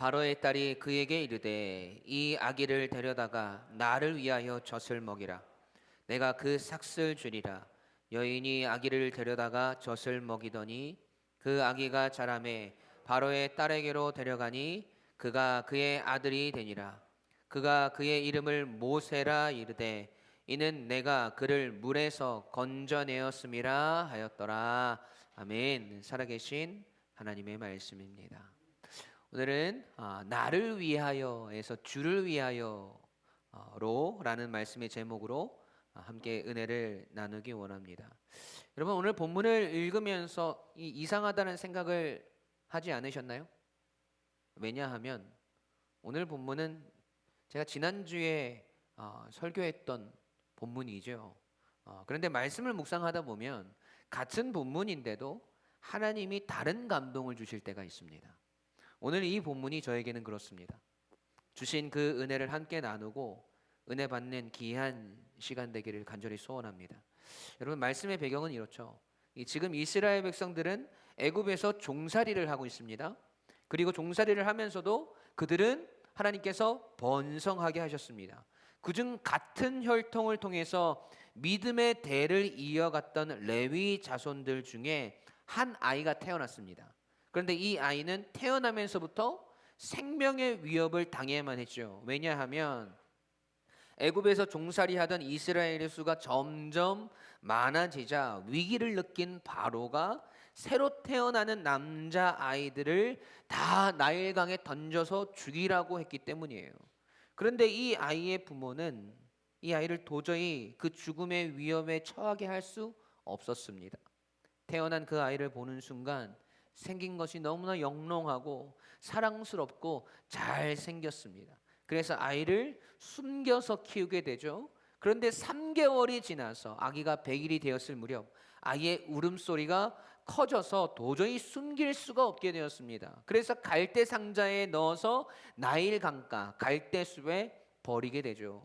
바로의 딸이 그에게 이르되 이 아기를 데려다가 나를 위하여 젖을 먹이라. 내가 그 삭슬 주리라. 여인이 아기를 데려다가 젖을 먹이더니 그 아기가 자라매 바로의 딸에게로 데려가니 그가 그의 아들이 되니라. 그가 그의 이름을 모세라 이르되 이는 내가 그를 물에서 건져내었음이라 하였더라. 아멘. 살아계신 하나님의 말씀입니다. 오늘은 나를 위하여에서 주를 위하여로라는 말씀의 제목으로 함께 은혜를 나누기 원합니다. 여러분, 오늘 본문을 읽으면서 이상하다는 생각을 하지 않으셨나요? 왜냐하면 오늘 본문은 제가 지난주에 설교했던 본문이죠. 그런데 말씀을 묵상하다 보면 같은 본문인데도 하나님이 다른 감동을 주실 때가 있습니다. 오늘 이 본문이 저에게는 그렇습니다. 주신 그 은혜를 함께 나누고 은혜 받는 귀한 시간 되기를 간절히 소원합니다. 여러분, 말씀의 배경은 이렇죠. 지금 이스라엘 백성들은 애굽에서 종살이를 하고 있습니다. 그리고 종살이를 하면서도 그들은 하나님께서 번성하게 하셨습니다. 그중 같은 혈통을 통해서 믿음의 대를 이어갔던 레위 자손들 중에 한 아이가 태어났습니다. 그런데 이 아이는 태어나면서부터 생명의 위협을 당해야만 했죠. 왜냐하면 애굽에서 종살이하던 이스라엘의 수가 점점 많아지자 위기를 느낀 바로가 새로 태어나는 남자 아이들을 다 나일강에 던져서 죽이라고 했기 때문이에요. 그런데 이 아이의 부모는 이 아이를 도저히 그 죽음의 위험에 처하게 할 수 없었습니다. 태어난 그 아이를 보는 순간 생긴 것이 너무나 영롱하고 사랑스럽고 잘 생겼습니다. 그래서 아이를 숨겨서 키우게 되죠. 그런데 3개월이 지나서 아기가 100일이 되었을 무렵 아이의 울음소리가 커져서 도저히 숨길 수가 없게 되었습니다. 그래서 갈대 상자에 넣어서 나일 강가 갈대숲에 버리게 되죠.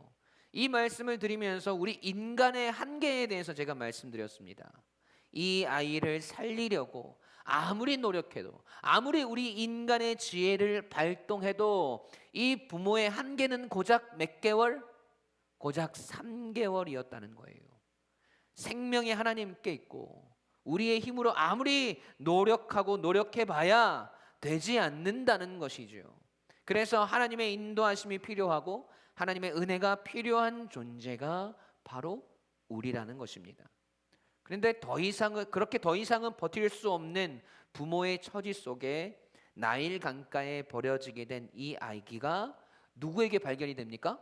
이 말씀을 드리면서 우리 인간의 한계에 대해서 제가 말씀드렸습니다. 이 아이를 살리려고 아무리 노력해도 아무리 우리 인간의 지혜를 발동해도 이 부모의 한계는 고작 몇 개월? 고작 3개월이었다는 거예요. 생명이 하나님께 있고 우리의 힘으로 아무리 노력하고 노력해봐야 되지 않는다는 것이죠. 그래서 하나님의 인도하심이 필요하고 하나님의 은혜가 필요한 존재가 바로 우리라는 것입니다. 그런데 그렇게 더 이상은 버틸 수 없는 부모의 처지 속에 나일 강가에 버려지게 된 이 아기가 누구에게 발견이 됩니까?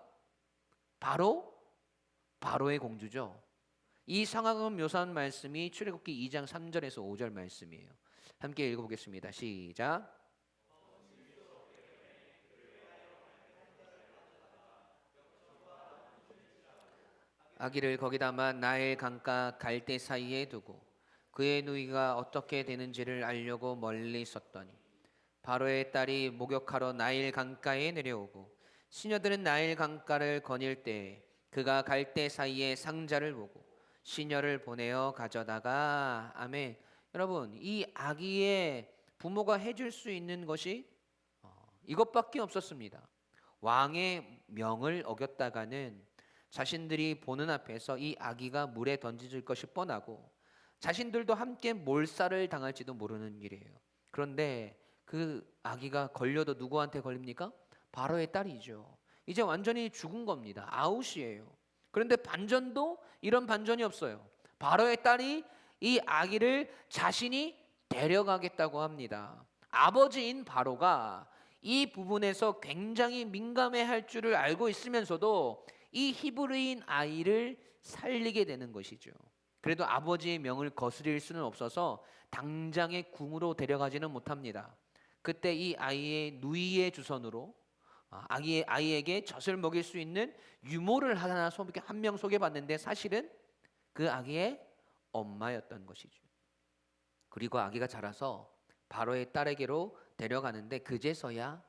바로의 공주죠. 이 상황을 묘사한 말씀이 출애굽기 2장 3절에서 5절 말씀이에요. 함께 읽어보겠습니다. 시작. 아기를 거기 담아 나일 강가 갈대 사이에 두고 그의 누이가 어떻게 되는지를 알려고 멀리 섰더니 바로의 딸이 목욕하러 나일 강가에 내려오고 시녀들은 나일 강가를 거닐 때 그가 갈대 사이에 상자를 보고 시녀를 보내어 가져다가 아멘. 여러분, 이 아기의 부모가 해줄 수 있는 것이 이것밖에 없었습니다. 왕의 명을 어겼다가는 자신들이 보는 앞에서 이 아기가 물에 던져질 것이 뻔하고 자신들도 함께 몰살을 당할지도 모르는 일이에요. 그런데 그 아기가 걸려도 누구한테 걸립니까? 바로의 딸이죠. 이제 완전히 죽은 겁니다. 아웃이에요. 그런데 반전도 이런 반전이 없어요. 바로의 딸이 이 아기를 자신이 데려가겠다고 합니다. 아버지인 바로가 이 부분에서 굉장히 민감해할 줄을 알고 있으면서도 이 히브리인 아이를 살리게 되는 것이죠. 그래도 아버지의 명을 거스릴 수는 없어서 당장의 궁으로 데려가지는 못합니다. 그때 이 아이의 누이의 주선으로 아이에게 젖을 먹일 수 있는 유모를 한 명 소개받는데 사실은 그 아기의 엄마였던 것이죠. 그리고 아기가 자라서 바로의 딸에게로 데려가는데 그제서야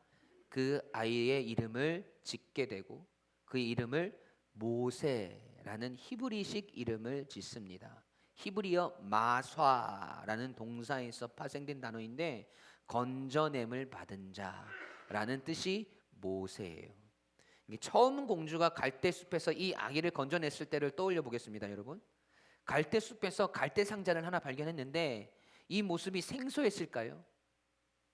그 아이의 이름을 짓게 되고 그 이름을 모세라는 히브리식 이름을 짓습니다. 히브리어 마쏴라는 동사에서 파생된 단어인데 건져냄을 받은 자 라는 뜻이 모세예요. 이게 처음 공주가 갈대숲에서 이 아기를 건져냈을 때를 떠올려 보겠습니다, 여러분. 갈대숲에서 갈대 상자를 하나 발견했는데 이 모습이 생소했을까요?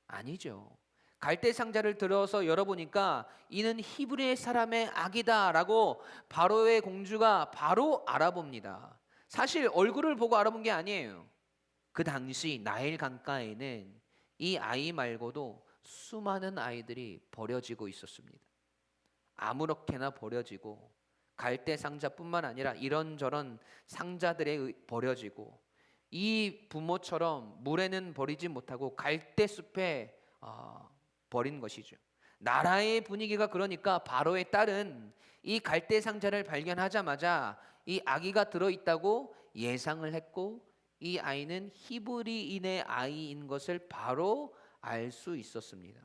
아니죠. 갈대 상자를 들어서 열어보니까 이는 히브리 사람의 아기다라고 바로의 공주가 바로 알아봅니다. 사실 얼굴을 보고 알아본 게 아니에요. 그 당시 나일 강가에는 이 아이 말고도 수많은 아이들이 버려지고 있었습니다. 아무렇게나 버려지고 갈대 상자뿐만 아니라 이런저런 상자들에 버려지고 이 부모처럼 물에는 버리지 못하고 갈대숲에 버린 것이죠. 나라의 분위기가 그러니까 바로의 딸은 이 갈대 상자를 발견하자마자 이 아기가 들어있다고 예상을 했고 이 아이는 히브리인의 아이인 것을 바로 알 수 있었습니다.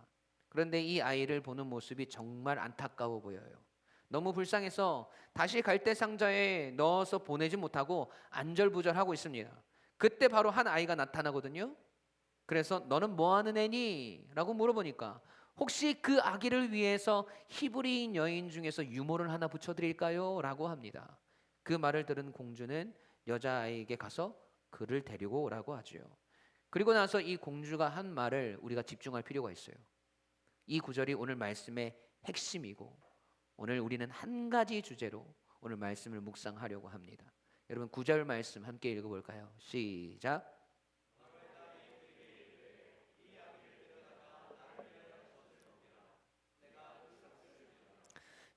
그런데 이 아이를 보는 모습이 정말 안타까워 보여요. 너무 불쌍해서 다시 갈대 상자에 넣어서 보내지 못하고 안절부절하고 있습니다. 그때 바로 한 아이가 나타나거든요. 그래서 너는 뭐 하는 애니? 라고 물어보니까 혹시 그 아기를 위해서 히브리인 여인 중에서 유모를 하나 붙여드릴까요? 라고 합니다. 그 말을 들은 공주는 여자아이에게 가서 그를 데리고 오라고 하죠. 그리고 나서 이 공주가 한 말을 우리가 집중할 필요가 있어요. 이 구절이 오늘 말씀의 핵심이고 오늘 우리는 한 가지 주제로 오늘 말씀을 묵상하려고 합니다. 여러분 9절 말씀 함께 읽어볼까요? 시작.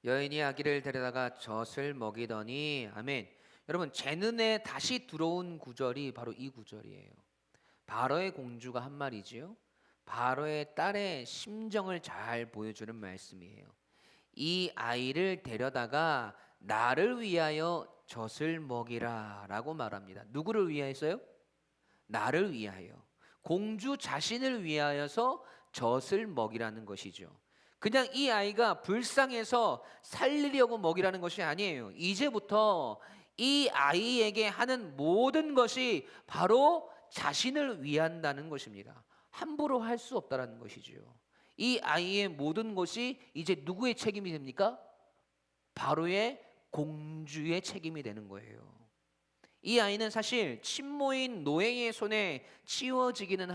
여인이 아기를 데려다가 젖을 먹이더니 아멘. 여러분 제 눈에 다시 들어온 구절이 바로 이 구절이에요. 바로의 공주가 한 말이지요. 바로의 딸의 심정을 잘 보여주는 말씀이에요. 이 아이를 데려다가 나를 위하여 젖을 먹이라 라고 말합니다. 누구를 위하여서요? 나를 위하여. 공주 자신을 위하여서 젖을 먹이라는 것이죠. 그냥 이 아이가 불쌍해서 살리려고 먹이라는 것이 아니에요. 이제부터 이 아이에게 하는 모든 것이 바로 자신을 위한다는 것입니다. 함부로 할 수 없다는 것이죠. 이 아이의 모든 것이 이제 누구의 책임이 됩니까? 바로의 공주의 책임이 되는 거예요. 이 아이는 사실 친모인 노예의 손에 키워지기는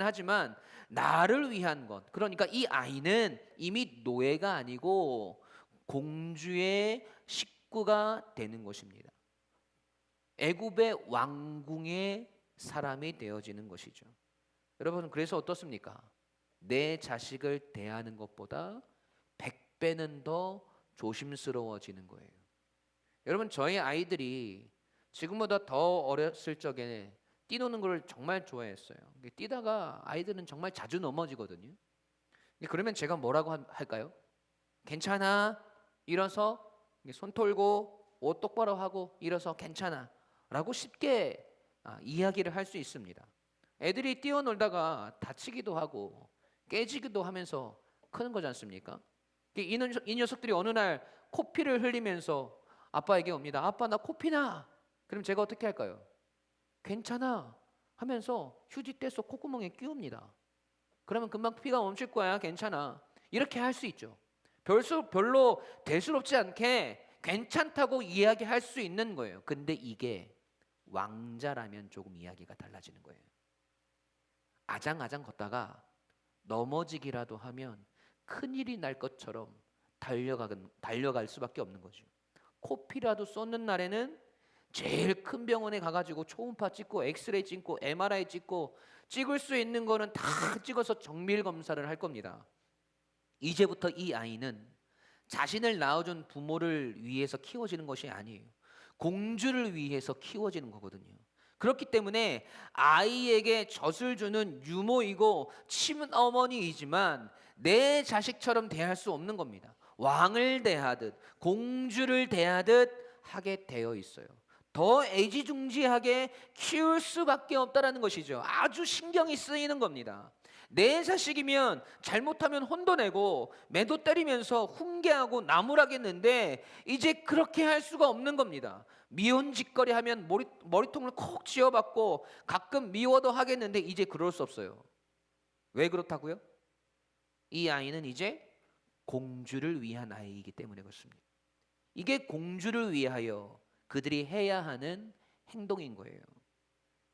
하지만 나를 위한 것. 그러니까 이 아이는 이미 노예가 아니고 공주의 식구가 되는 것입니다. 애굽의 왕궁의 사람이 되어지는 것이죠. 여러분 그래서 어떻습니까? 내 자식을 대하는 것보다 100배는 더 조심스러워지는 거예요. 여러분 저희 아이들이 지금보다 더 어렸을 적에 뛰노는 걸 정말 좋아했어요. 뛰다가 아이들은 정말 자주 넘어지거든요. 그러면 제가 뭐라고 할까요? 괜찮아. 일어서 손 털고 옷 똑바로 하고 일어서 괜찮아. 라고 쉽게 이야기를 할 수 있습니다. 애들이 뛰어놀다가 다치기도 하고 깨지기도 하면서 크는 거지 않습니까? 이 녀석들이 어느 날 코피를 흘리면서 아빠에게 옵니다. 아빠 나 코피나. 그럼 제가 어떻게 할까요? 괜찮아 하면서 휴지 떼서 콧구멍에 끼웁니다. 그러면 금방 피가 멈출 거야. 괜찮아. 이렇게 할 수 있죠. 별로 대수롭지 않게 괜찮다고 이야기할 수 있는 거예요. 근데 이게 왕자라면 조금 이야기가 달라지는 거예요. 아장아장 걷다가 넘어지기라도 하면 큰일이 날 것처럼 달려갈 수밖에 없는 거죠. 코피라도 쏟는 날에는 제일 큰 병원에 가가지고 초음파 찍고 엑스레이 찍고 MRI 찍고 찍을 수 있는 거는 다 찍어서 정밀 검사를 할 겁니다. 이제부터 이 아이는 자신을 낳아준 부모를 위해서 키워지는 것이 아니에요. 공주를 위해서 키워지는 거거든요. 그렇기 때문에 아이에게 젖을 주는 유모이고 친어머니이지만 내 자식처럼 대할 수 없는 겁니다. 왕을 대하듯 공주를 대하듯 하게 되어 있어요. 더 애지중지하게 키울 수밖에 없다라는 것이죠. 아주 신경이 쓰이는 겁니다. 내 자식이면 잘못하면 혼도 내고 매도 때리면서 훈계하고 나무라겠는데 이제 그렇게 할 수가 없는 겁니다. 미혼짓거리 하면 머리통을 콕 쥐어박고 가끔 미워도 하겠는데 이제 그럴 수 없어요. 왜 그렇다고요? 이 아이는 이제 공주를 위한 아이이기 때문에 그렇습니다. 이게 공주를 위하여 그들이 해야 하는 행동인 거예요.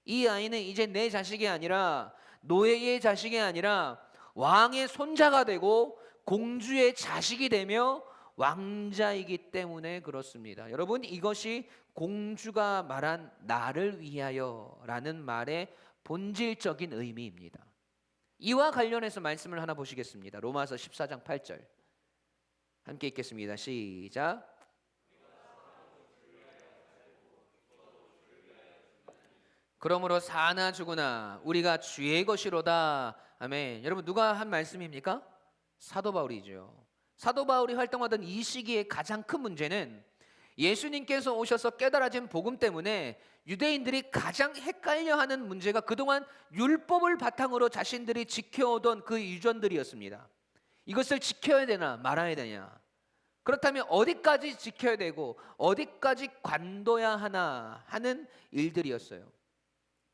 이 아이는 이제 내 자식이 아니라 노예의 자식이 아니라 왕의 손자가 되고 공주의 자식이 되며 왕자이기 때문에 그렇습니다. 여러분, 이것이 공주가 말한 나를 위하여라는 말의 본질적인 의미입니다. 이와 관련해서 말씀을 하나 보시겠습니다. 로마서 14장 8절 함께 읽겠습니다. 시작. 그러므로 사나 죽으나 우리가 주의 것이로다. 아멘. 여러분, 누가 한 말씀입니까? 사도 바울이죠. 사도 바울이 활동하던 이 시기의 가장 큰 문제는 예수님께서 오셔서 깨달아진 복음 때문에 유대인들이 가장 헷갈려하는 문제가 그동안 율법을 바탕으로 자신들이 지켜오던 그 유전들이었습니다. 이것을 지켜야 되나 말아야 되냐, 그렇다면 어디까지 지켜야 되고 어디까지 관둬야 하나 하는 일들이었어요.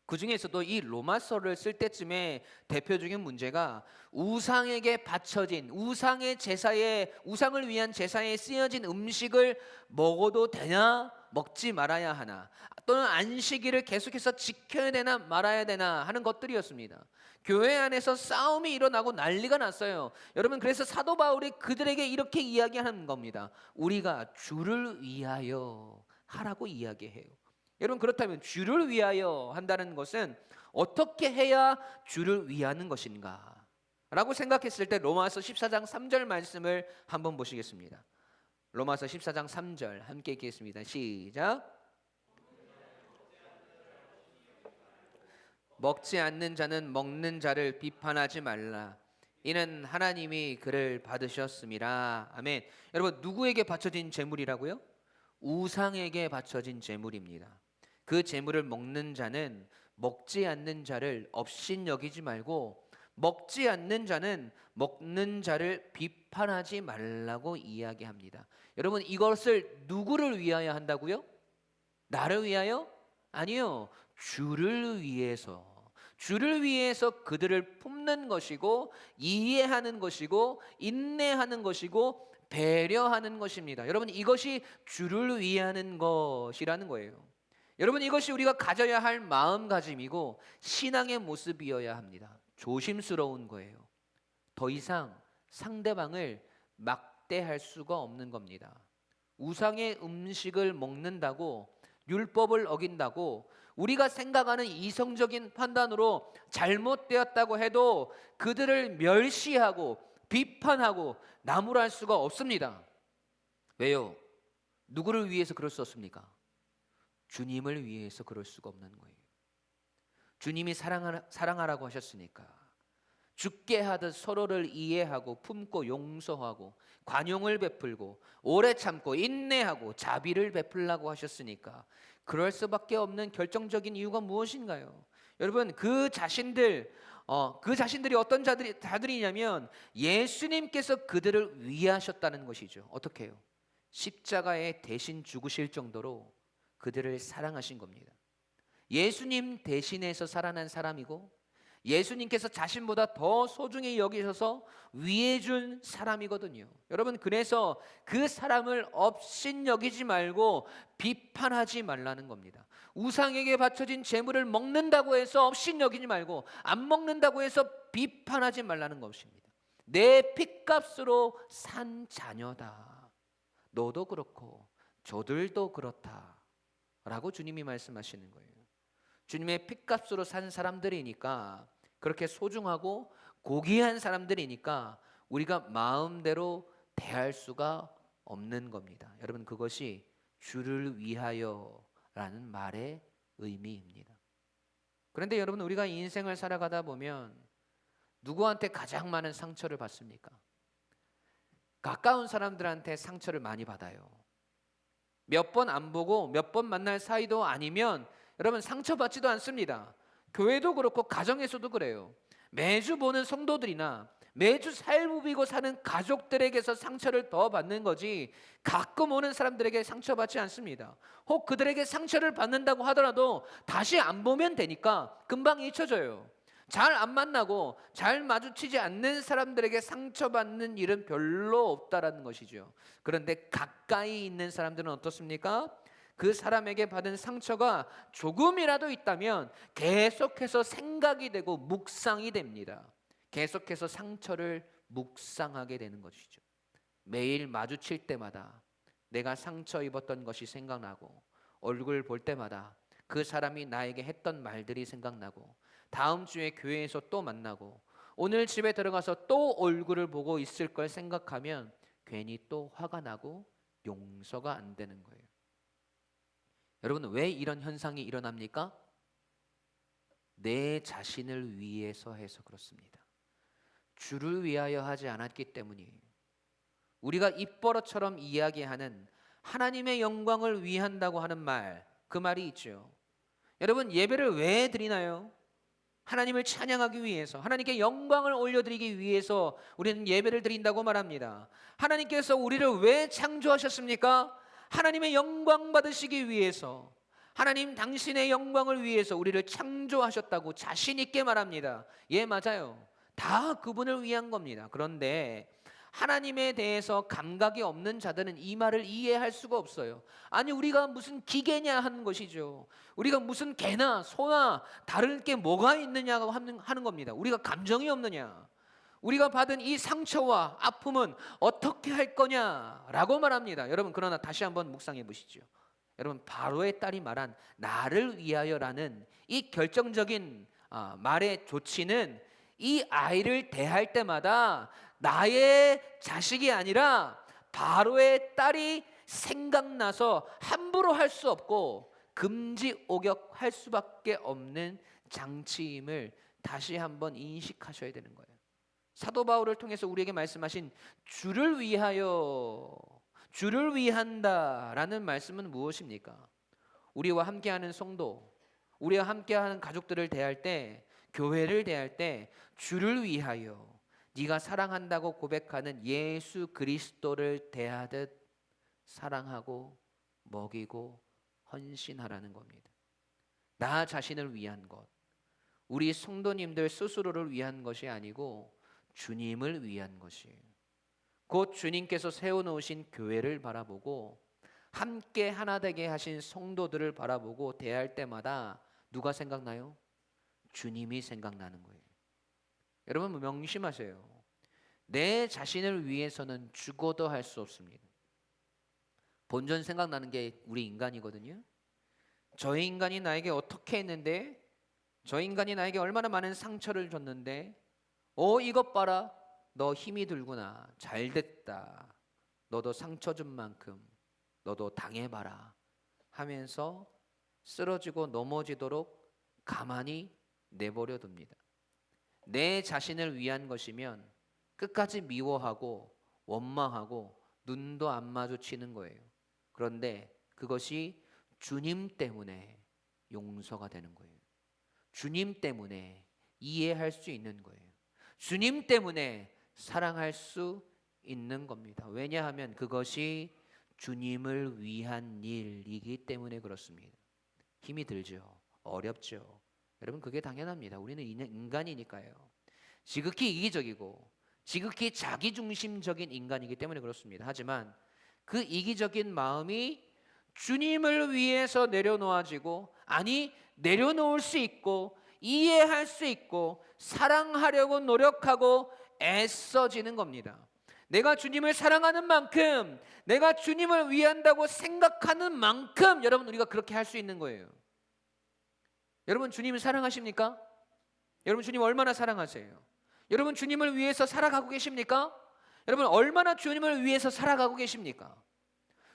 그 중에서도 이 로마서를 쓸 때쯤에 대표적인 문제가 우상에게 바쳐진 우상의 제사에, 우상을 위한 제사에 쓰여진 음식을 먹어도 되나 먹지 말아야 하나, 또는 안식일을 계속해서 지켜야 되나 말아야 되나 하는 것들이었습니다. 교회 안에서 싸움이 일어나고 난리가 났어요. 여러분, 그래서 사도 바울이 그들에게 이렇게 이야기하는 겁니다. 우리가 주를 위하여 하라고 이야기해요. 여러분, 그렇다면 주를 위하여 한다는 것은 어떻게 해야 주를 위하는 것인가 라고 생각했을 때 로마서 14장 3절 말씀을 한번 보시겠습니다. 로마서 14장 3절 함께 읽겠습니다. 시작. 먹지 않는 자는 먹는 자를 비판하지 말라. 이는 하나님이 그를 받으셨음이라. 아멘. 여러분, 누구에게 바쳐진 제물이라고요? 우상에게 바쳐진 제물입니다. 그 제물을 먹는 자는 먹지 않는 자를 업신여기지 말고 먹지 않는 자는 먹는 자를 비판하지 말라고 이야기합니다. 여러분, 이것을 누구를 위하여 한다고요? 나를 위하여? 아니요. 주를 위해서. 주를 위해서 그들을 품는 것이고 이해하는 것이고 인내하는 것이고 배려하는 것입니다. 여러분, 이것이 주를 위하는 것이라는 거예요. 여러분, 이것이 우리가 가져야 할 마음가짐이고 신앙의 모습이어야 합니다. 조심스러운 거예요. 더 이상 상대방을 막대할 수가 없는 겁니다. 우상의 음식을 먹는다고, 율법을 어긴다고 우리가 생각하는 이성적인 판단으로 잘못되었다고 해도 그들을 멸시하고 비판하고 나무랄 수가 없습니다. 왜요? 누구를 위해서 그럴 수 없습니까? 주님을 위해서 그럴 수가 없는 거예요. 주님이 사랑하라고 하셨으니까 죽게 하듯 서로를 이해하고 품고 용서하고 관용을 베풀고 오래 참고 인내하고 자비를 베풀라고 하셨으니까 그럴 수밖에 없는 결정적인 이유가 무엇인가요? 여러분, 그 자신들이 어떤 자들이냐면 예수님께서 그들을 위하셨다는 것이죠. 어떻게 해요? 십자가에 대신 죽으실 정도로 그들을 사랑하신 겁니다. 예수님 대신해서 살아난 사람이고 예수님께서 자신보다 더 소중히 여기셔서 위해준 사람이거든요. 여러분, 그래서 그 사람을 업신여기지 말고 비판하지 말라는 겁니다. 우상에게 바쳐진 제물을 먹는다고 해서 업신여기지 말고 안 먹는다고 해서 비판하지 말라는 것입니다. 내 핏값으로 산 자녀다. 너도 그렇고 저들도 그렇다 라고 주님이 말씀하시는 거예요. 주님의 핏값으로 산 사람들이니까, 그렇게 소중하고 고귀한 사람들이니까 우리가 마음대로 대할 수가 없는 겁니다. 여러분, 그것이 주를 위하여라는 말의 의미입니다. 그런데 여러분, 우리가 인생을 살아가다 보면 누구한테 가장 많은 상처를 받습니까? 가까운 사람들한테 상처를 많이 받아요. 몇 번 안 보고 몇 번 만날 사이도 아니면 여러분 상처받지도 않습니다. 교회도 그렇고 가정에서도 그래요. 매주 보는 성도들이나 매주 살부비고 사는 가족들에게서 상처를 더 받는 거지 가끔 오는 사람들에게 상처받지 않습니다. 혹 그들에게 상처를 받는다고 하더라도 다시 안 보면 되니까 금방 잊혀져요. 잘 안 만나고 잘 마주치지 않는 사람들에게 상처받는 일은 별로 없다라는 것이죠. 그런데 가까이 있는 사람들은 어떻습니까? 그 사람에게 받은 상처가 조금이라도 있다면 계속해서 생각이 되고 묵상이 됩니다. 계속해서 상처를 묵상하게 되는 것이죠. 매일 마주칠 때마다 내가 상처 입었던 것이 생각나고, 얼굴 볼 때마다 그 사람이 나에게 했던 말들이 생각나고, 다음 주에 교회에서 또 만나고, 오늘 집에 들어가서 또 얼굴을 보고 있을 걸 생각하면 괜히 또 화가 나고 용서가 안 되는 거예요. 여러분, 왜 이런 현상이 일어납니까? 내 자신을 위해서 해서 그렇습니다. 주를 위하여 하지 않았기 때문이에요. 우리가 입버릇처럼 이야기하는 하나님의 영광을 위한다고 하는 말, 그 말이 있죠. 여러분, 예배를 왜 드리나요? 하나님을 찬양하기 위해서, 하나님께 영광을 올려드리기 위해서 우리는 예배를 드린다고 말합니다. 하나님께서 우리를 왜 창조하셨습니까? 하나님의 영광 받으시기 위해서, 하나님 당신의 영광을 위해서 우리를 창조하셨다고 자신 있게 말합니다. 예, 맞아요. 다 그분을 위한 겁니다. 그런데 하나님에 대해서 감각이 없는 자들은 이 말을 이해할 수가 없어요. 아니, 우리가 무슨 기계냐 하는 것이죠. 우리가 무슨 개나 소나 다를 게 뭐가 있느냐고 하는 겁니다. 우리가 감정이 없느냐, 우리가 받은 이 상처와 아픔은 어떻게 할 거냐라고 말합니다. 여러분, 그러나 다시 한번 묵상해 보시죠. 여러분, 바로의 딸이 말한 나를 위하여라는 이 결정적인 말의 조치는 이 아이를 대할 때마다 나의 자식이 아니라 바로의 딸이 생각나서 함부로 할 수 없고 금지 오격할 수밖에 없는 장치임을 다시 한번 인식하셔야 되는 거예요. 사도 바울을 통해서 우리에게 말씀하신 주를 위하여, 주를 위한다라는 말씀은 무엇입니까? 우리와 함께하는 성도, 우리와 함께하는 가족들을 대할 때, 교회를 대할 때 주를 위하여 네가 사랑한다고 고백하는 예수 그리스도를 대하듯 사랑하고 먹이고 헌신하라는 겁니다. 나 자신을 위한 것, 우리 성도님들 스스로를 위한 것이 아니고 주님을 위한 것이에요. 곧 주님께서 세워놓으신 교회를 바라보고 함께 하나 되게 하신 성도들을 바라보고 대할 때마다 누가 생각나요? 주님이 생각나는 거예요. 여러분, 명심하세요. 내 자신을 위해서는 죽어도 할 수 없습니다. 본전 생각나는 게 우리 인간이거든요. 저 인간이 나에게 어떻게 했는데, 저 인간이 나에게 얼마나 많은 상처를 줬는데, 이것 봐라, 너 힘이 들구나, 잘됐다, 너도 상처 준 만큼 너도 당해봐라 하면서 쓰러지고 넘어지도록 가만히 내버려 둡니다. 내 자신을 위한 것이면 끝까지 미워하고 원망하고 눈도 안 마주치는 거예요. 그런데 그것이 주님 때문에 용서가 되는 거예요. 주님 때문에 이해할 수 있는 거예요. 주님 때문에 사랑할 수 있는 겁니다. 왜냐하면 그것이 주님을 위한 일이기 때문에 그렇습니다. 힘이 들죠. 어렵죠. 여러분, 그게 당연합니다. 우리는 인간이니까요. 지극히 이기적이고 지극히 자기중심적인 인간이기 때문에 그렇습니다. 하지만 그 이기적인 마음이 주님을 위해서 내려놓아지고, 아니, 내려놓을 수 있고 이해할 수 있고 사랑하려고 노력하고 애써지는 겁니다. 내가 주님을 사랑하는 만큼, 내가 주님을 위한다고 생각하는 만큼 여러분, 우리가 그렇게 할 수 있는 거예요. 여러분, 주님을 사랑하십니까? 여러분, 주님 얼마나 사랑하세요? 여러분, 주님을 위해서 살아가고 계십니까? 여러분, 얼마나 주님을 위해서 살아가고 계십니까?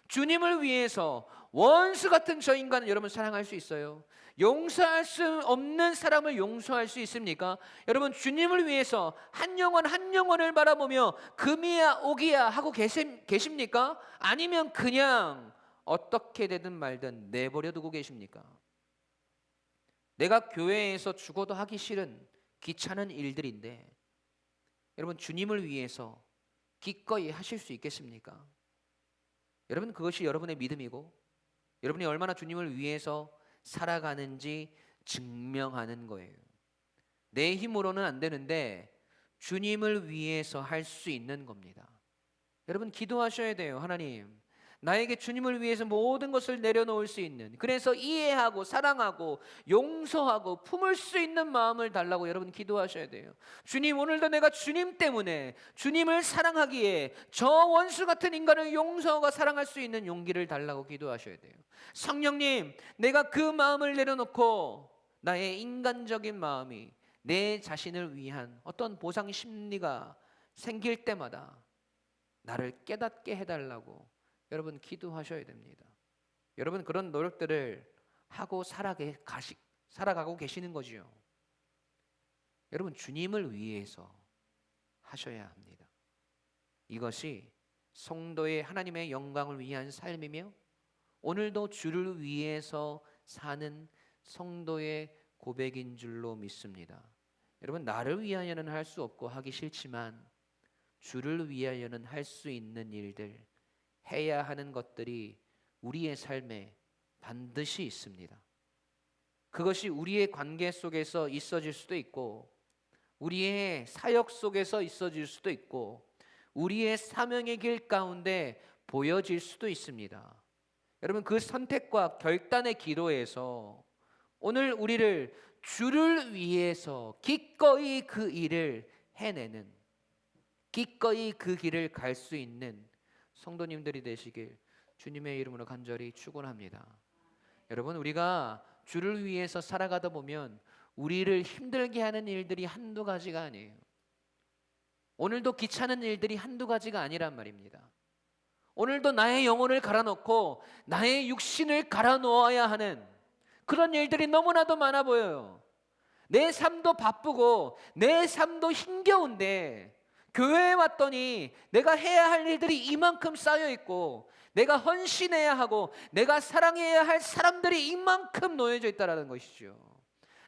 주님을 위해서 원수 같은 저 인간은 여러분 사랑할 수 있어요? 용서할 수 없는 사람을 용서할 수 있습니까? 여러분, 주님을 위해서 한 영혼 한 영혼을 바라보며 금이야 오기야 하고 계십니까? 아니면 그냥 어떻게 되든 말든 내버려 두고 계십니까? 내가 교회에서 죽어도 하기 싫은 귀찮은 일들인데 여러분, 주님을 위해서 기꺼이 하실 수 있겠습니까? 여러분, 그것이 여러분의 믿음이고 여러분이 얼마나 주님을 위해서 살아가는지 증명하는 거예요. 내 힘으로는 안 되는데 주님을 위해서 할 수 있는 겁니다. 여러분 기도하셔야 돼요. 하나님, 나에게 주님을 위해서 모든 것을 내려놓을 수 있는, 그래서 이해하고 사랑하고 용서하고 품을 수 있는 마음을 달라고 여러분 기도하셔야 돼요. 주님, 오늘도 내가 주님 때문에 주님을 사랑하기에 저 원수 같은 인간을 용서하고 사랑할 수 있는 용기를 달라고 기도하셔야 돼요. 성령님, 내가 그 마음을 내려놓고 나의 인간적인 마음이 내 자신을 위한 어떤 보상 심리가 생길 때마다 나를 깨닫게 해달라고 여러분 기도하셔야 됩니다. 여러분 그런 노력들을 하고 살아가고 계시는 거지요. 여러분 주님을 위해서 하셔야 합니다. 이것이 성도의 하나님의 영광을 위한 삶이며 오늘도 주를 위해서 사는 성도의 고백인 줄로 믿습니다. 여러분 나를 위하여는 할 수 없고 하기 싫지만 주를 위하여는 할 수 있는 일들, 해야 하는 것들이 우리의 삶에 반드시 있습니다. 그것이 우리의 관계 속에서 있어질 수도 있고 우리의 사역 속에서 있어질 수도 있고 우리의 사명의 길 가운데 보여질 수도 있습니다. 여러분 그 선택과 결단의 기로에서 오늘 우리를 주를 위해서 기꺼이 그 일을 해내는, 기꺼이 그 길을 갈 수 있는 성도님들이 되시길 주님의 이름으로 간절히 축원합니다. 여러분 우리가 주를 위해서 살아가다 보면 우리를 힘들게 하는 일들이 한두 가지가 아니에요. 오늘도 귀찮은 일들이 한두 가지가 아니란 말입니다. 오늘도 나의 영혼을 갈아놓고 나의 육신을 갈아놓아야 하는 그런 일들이 너무나도 많아 보여요. 내 삶도 바쁘고 내 삶도 힘겨운데 교회에 왔더니 내가 해야 할 일들이 이만큼 쌓여 있고 내가 헌신해야 하고 내가 사랑해야 할 사람들이 이만큼 놓여져 있다는 것이죠.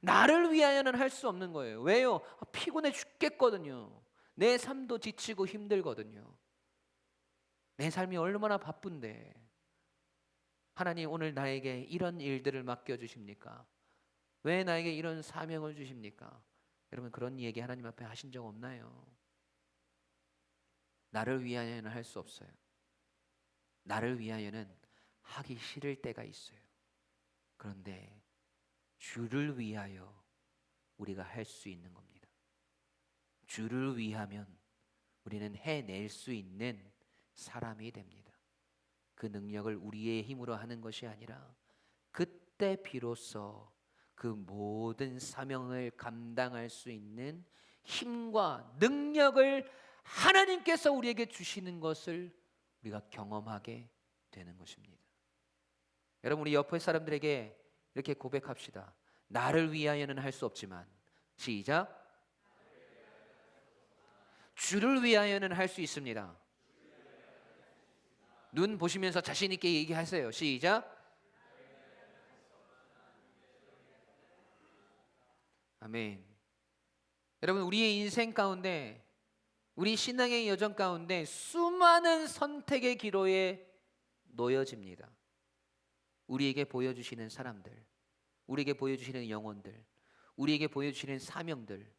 나를 위하여는 할 수 없는 거예요. 왜요? 피곤해 죽겠거든요. 내 삶도 지치고 힘들거든요. 내 삶이 얼마나 바쁜데 하나님 오늘 나에게 이런 일들을 맡겨주십니까? 왜 나에게 이런 사명을 주십니까? 여러분 그런 얘기 하나님 앞에 하신 적 없나요? 나를 위하여는 할 수 없어요. 나를 위하여는 하기 싫을 때가 있어요. 그런데 주를 위하여 우리가 할 수 있는 겁니다. 주를 위하면 우리는 해낼 수 있는 사람이 됩니다. 그 능력을 우리의 힘으로 하는 것이 아니라 그때 비로소 그 모든 사명을 감당할 수 있는 힘과 능력을 하나님께서 우리에게 주시는 것을 우리가 경험하게 되는 것입니다. 여러분 우리 옆에 사람들에게 이렇게 고백합시다. 나를 위하여는 할 수 없지만 시작 주를 위하여는 할 수 있습니다. 눈 보시면서 자신 있게 얘기하세요. 시작 아멘. 여러분 우리의 인생 가운데 우리 신앙의 여정 가운데 수많은 선택의 기로에 놓여집니다. 우리에게 보여주시는 사람들, 우리에게 보여주시는 영혼들, 우리에게 보여주시는 사명들,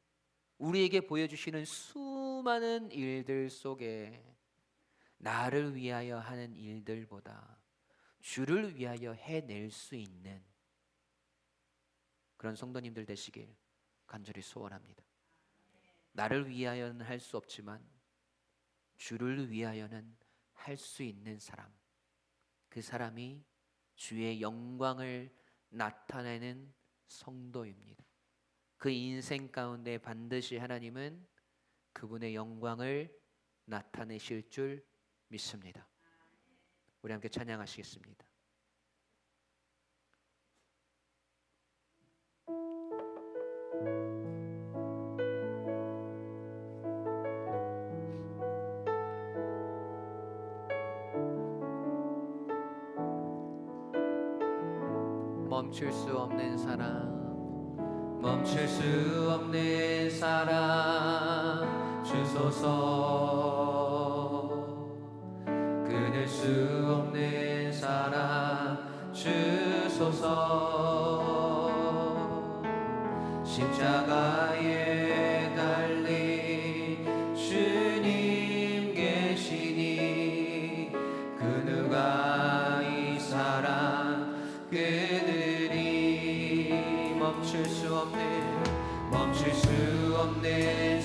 우리에게 보여주시는 수많은 일들 속에 나를 위하여 하는 일들보다 주를 위하여 해낼 수 있는 그런 성도님들 되시길 간절히 소원합니다. 나를 위하여는 할 수 없지만 주를 위하여는 할 수 있는 사람, 그 사람이 주의 영광을 나타내는 성도입니다. 그 인생 가운데 반드시 하나님은 그분의 영광을 나타내실 줄 믿습니다. 우리 함께 찬양하시겠습니다. 멈출 수 없는 사랑, 멈출 수 없는 사랑 주소서. 끊을 수 없는 사랑 주소서. 십자가의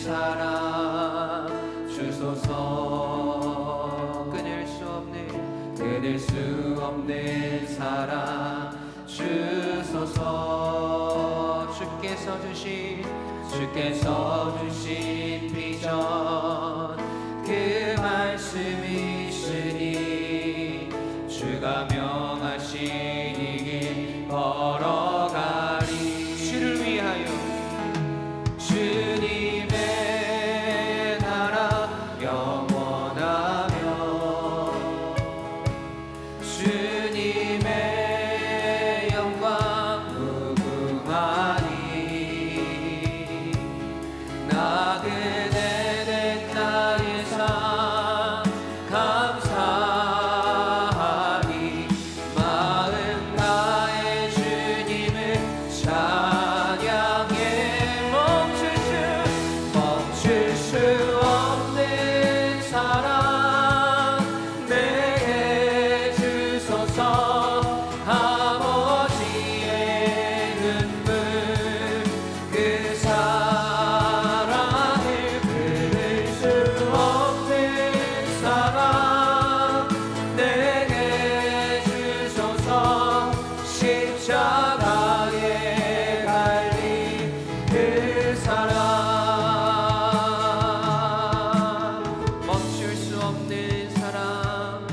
사랑 주소서. 끊을 수 없는 사랑 주소서. 주께서 주신 비전 그 말씀이 있으니 주가 명하신 이 길 걸어가리. 주를 위하여 주님의 나라 영원하며 주님의 영광 무궁하니 나 그대 된 나의 삶 감사하니 마음 다해 주님을 찬양해. 멈출 수 없는 사랑 내게 주소서. 아버지의 눈물 그 사랑을 끊을 수 없는 사랑 내게 주소서. 십자가에 달린 그 사랑 멈출 수 없는 사랑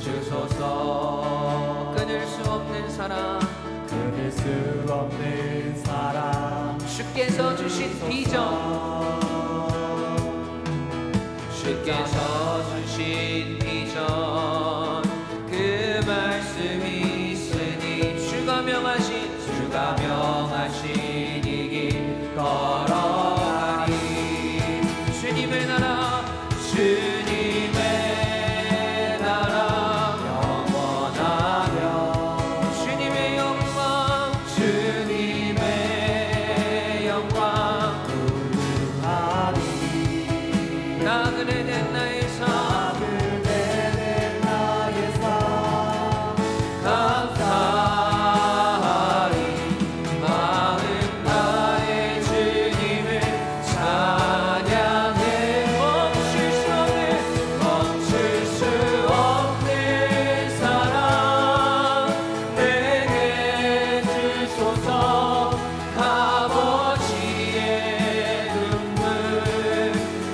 주소서. 끊을 수 없는 사랑 주께서 주신 비전 그 말씀이 있으니 주가 명하신 이 길 걸어가리. 주님의 나라 영원하며 주님의 영광 무궁하니 나그네된 나의 삶 감사하리. 마음 다해 주님을 찬양해. 멈출 수 없는 사랑 내게 주소서. 아버지의 눈물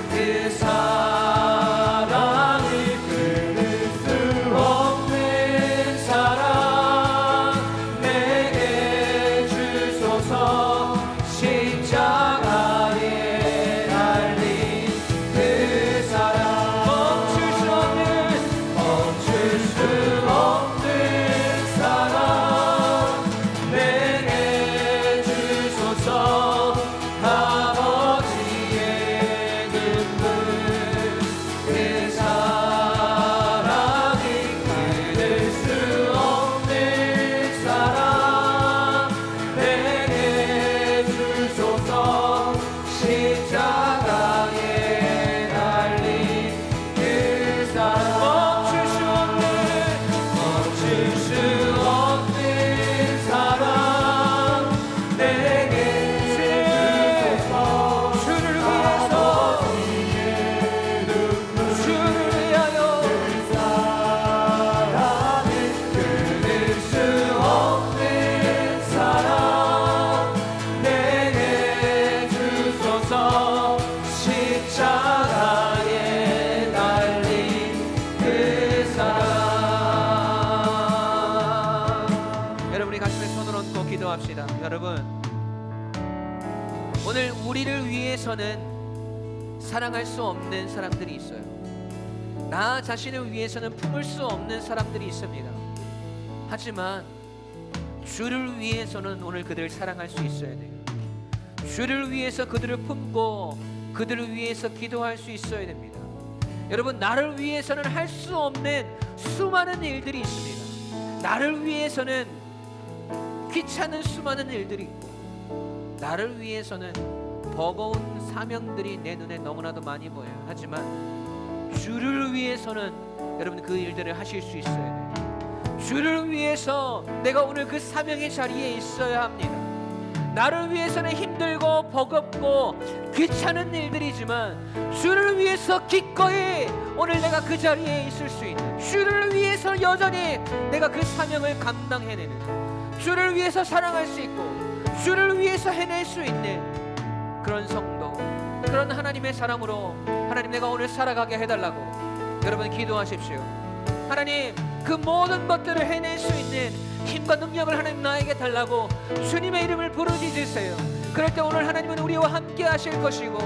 그 사랑을 끊을 수 없는 사랑 내게 주소서. 십자가에 달린 그 사랑 멈출 수 없는 사랑 내게 주소서. 아버지의 눈물 그 사랑이 끊을 수 없는 사랑 내게 주소서. 십자가에 달린 그 사랑 멈출 수 없는 사랑 내게 주소서. 주를 위하여 끊을 수 없는 사랑 내게 주소서. 십자가에 달린 그 사랑. 여러분이 가슴에 손을 얹고 기도합시다. 여러분, 오늘 우리를 위해서는 사랑할 수 없는 사람들이 있어요. 나 자신을 위해서는 품을 수 없는 사람들이 있습니다. 하지만 주를 위해서는 오늘 그들을 사랑할 수 있어야 돼요. 주를 위해서 그들을 품고 그들을 위해서 기도할 수 있어야 됩니다. 여러분, 나를 위해서는 할 수 없는 수많은 일들이 있습니다. 나를 위해서는 귀찮은 수많은 일들이 있고 나를 위해서는 버거운 사명들이 내 눈에 너무나도 많이 보여요. 하지만 주를 위해서는 여러분 그 일들을 하실 수 있어야 돼요. 주를 위해서 내가 오늘 그 사명의 자리에 있어야 합니다. 나를 위해서는 힘들고 버겁고 귀찮은 일들이지만 주를 위해서 기꺼이 오늘 내가 그 자리에 있을 수 있는, 주를 위해서 여전히 내가 그 사명을 감당해내는, 주를 위해서 사랑할 수 있고 주를 위해서 해낼 수 있는 그런 성도, 그런 하나님의 사람으로 하나님 내가 오늘 살아가게 해달라고 여러분 기도하십시오. 하나님 그 모든 것들을 해낼 수 있는 힘과 능력을 하나님 나에게 달라고 주님의 이름을 부르짖으세요. 그럴 때 오늘 하나님은 우리와 함께 하실 것이고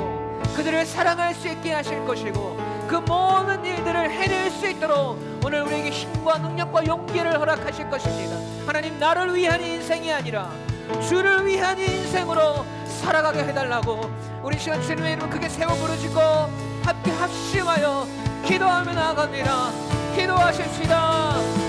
그들을 사랑할 수 있게 하실 것이고 그 모든 일들을 해낼 수 있도록 오늘 우리에게 힘과 능력과 용기를 허락하실 것입니다. 하나님 나를 위한 인생이 아니라 주를 위한 인생으로 살아가게 해달라고 우리 시간 주님의 이름 크게 세워 부르짖고 함께 합심하여 기도하며 나아갑니다. 기도하십시다.